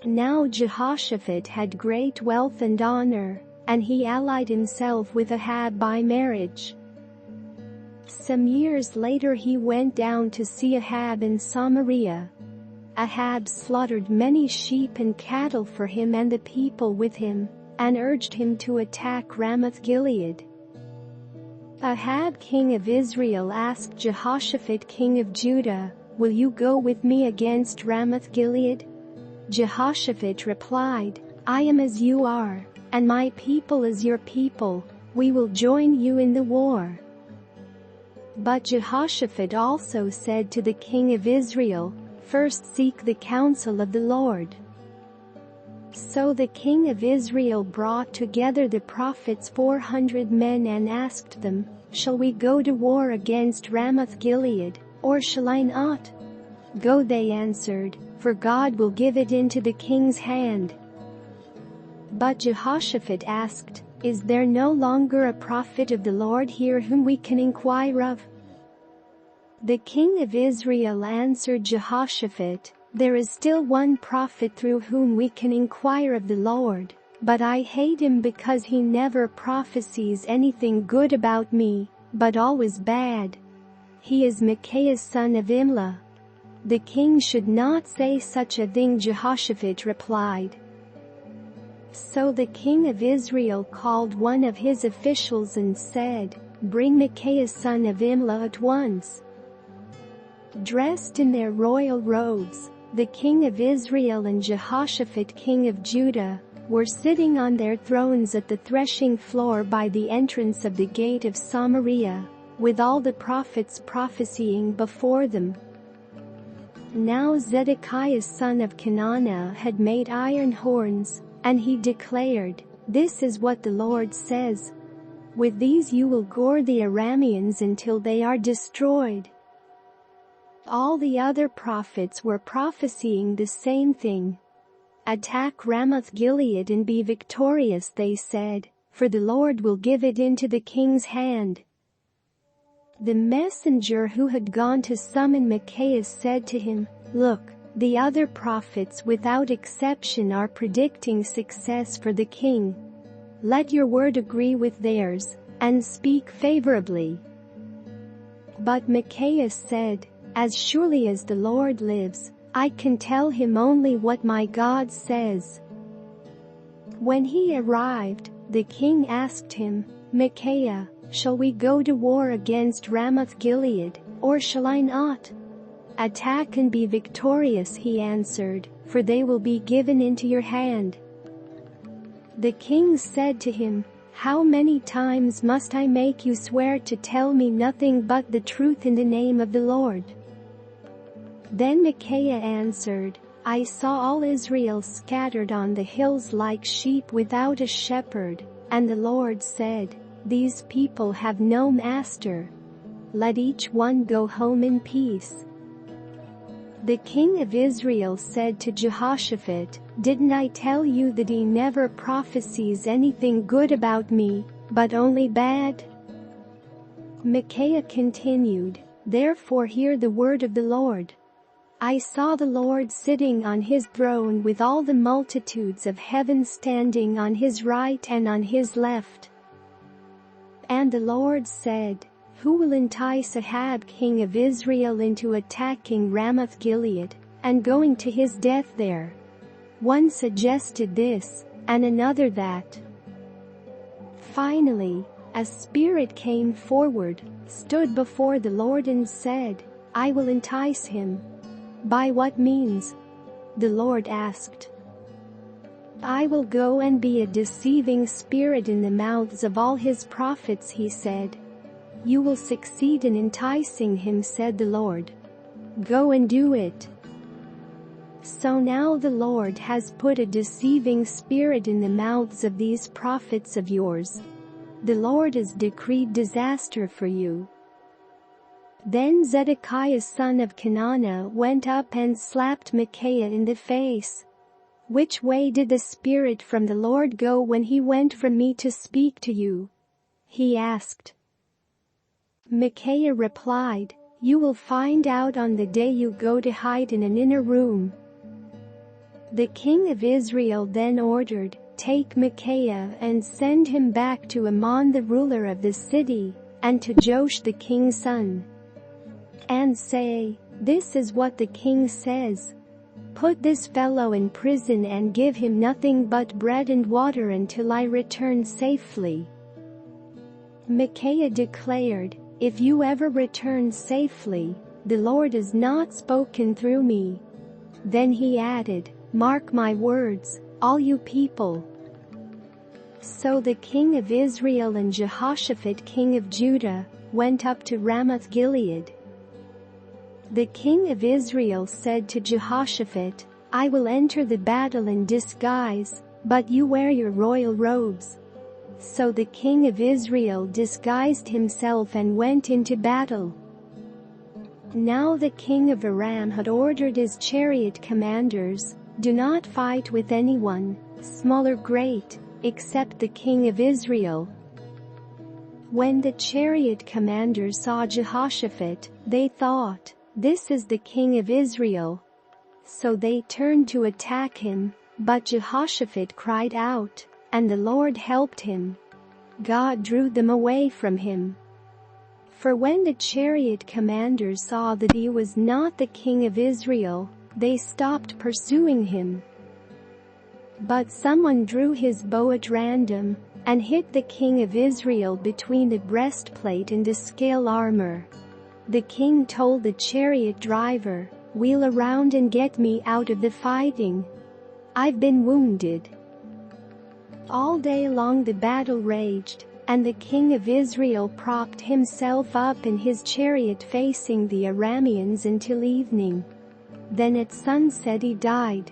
Now Jehoshaphat had great wealth and honor, and he allied himself with Ahab by marriage. Some years later he went down to see Ahab in Samaria. Ahab slaughtered many sheep and cattle for him and the people with him, and urged him to attack Ramoth Gilead. Ahab king of Israel asked Jehoshaphat king of Judah, "Will you go with me against Ramoth Gilead?" Jehoshaphat replied, "I am as you are, and my people as your people. We will join you in the war." But Jehoshaphat also said to the king of Israel, "First seek the counsel of the Lord." So the king of Israel brought together the prophets 400 men and asked them, "Shall we go to war against Ramoth Gilead, or shall I not?" "Go," they answered, "for God will give it into the king's hand." But Jehoshaphat asked, "Is there no longer a prophet of the Lord here whom we can inquire of?" The king of Israel answered Jehoshaphat, "There is still one prophet through whom we can inquire of the Lord, but I hate him because he never prophesies anything good about me, but always bad. He is Micaiah son of Imlah." "The king should not say such a thing," Jehoshaphat replied. So the king of Israel called one of his officials and said, "Bring Micaiah son of Imlah at once." Dressed in their royal robes, the king of Israel and Jehoshaphat king of Judah were sitting on their thrones at the threshing floor by the entrance of the gate of Samaria, with all the prophets prophesying before them. Now Zedekiah son of Kenaanah had made iron horns, and he declared, "This is what the Lord says. With these you will gore the Arameans until they are destroyed." All the other prophets were prophesying the same thing. "Attack Ramoth Gilead and be victorious," they said, "for the Lord will give it into the king's hand." The messenger who had gone to summon Micaiah said to him, "Look, the other prophets without exception are predicting success for the king. Let your word agree with theirs, and speak favorably." But Micaiah said, "As surely as the Lord lives, I can tell him only what my God says." When he arrived, the king asked him, "Micaiah, shall we go to war against Ramoth Gilead, or shall I not?" "Attack and be victorious," he answered, "for they will be given into your hand." The king said to him, "How many times must I make you swear to tell me nothing but the truth in the name of the Lord?" Then Micaiah answered, "I saw all Israel scattered on the hills like sheep without a shepherd, and the Lord said, 'These people have no master. Let each one go home in peace.'" The king of Israel said to Jehoshaphat, "Didn't I tell you that he never prophesies anything good about me, but only bad?" Micaiah continued, "Therefore hear the word of the Lord. I saw the Lord sitting on his throne with all the multitudes of heaven standing on his right and on his left. And the Lord said, 'Who will entice Ahab king of Israel into attacking Ramoth Gilead, and going to his death there?' One suggested this, and another that. Finally, a spirit came forward, stood before the Lord and said, 'I will entice him.' 'By what means?' the Lord asked. 'I will go and be a deceiving spirit in the mouths of all his prophets,' he said. 'You will succeed in enticing him,' said the Lord. 'Go and do it.' So now the Lord has put a deceiving spirit in the mouths of these prophets of yours. The Lord has decreed disaster for you." Then Zedekiah son of Kenaanah went up and slapped Micaiah in the face. "Which way did the spirit from the Lord go when he went from me to speak to you?" he asked. Micaiah replied, "You will find out on the day you go to hide in an inner room." The king of Israel then ordered, "Take Micaiah and send him back to Amon the ruler of the city, and to Joash the king's son. And say, this is what the king says. Put this fellow in prison and give him nothing but bread and water until I return safely." Micaiah declared, "If you ever return safely, the Lord has not spoken through me." Then he added, "Mark my words, all you people." So the king of Israel and Jehoshaphat king of Judah went up to Ramoth Gilead. The king of Israel said to Jehoshaphat, "I will enter the battle in disguise, but you wear your royal robes." So the king of Israel disguised himself and went into battle. Now the king of Aram had ordered his chariot commanders, "Do not fight with anyone, small or great, except the king of Israel." When the chariot commanders saw Jehoshaphat, they thought, "This is the king of Israel." So they turned to attack him, but Jehoshaphat cried out, and the Lord helped him. God drew them away from him. For when the chariot commanders saw that he was not the king of Israel, they stopped pursuing him. But someone drew his bow at random and hit the king of Israel between the breastplate and the scale armor. The king told the chariot driver, "Wheel around and get me out of the fighting. I've been wounded." All day long the battle raged, and the king of Israel propped himself up in his chariot facing the Arameans until evening. Then at sunset he died.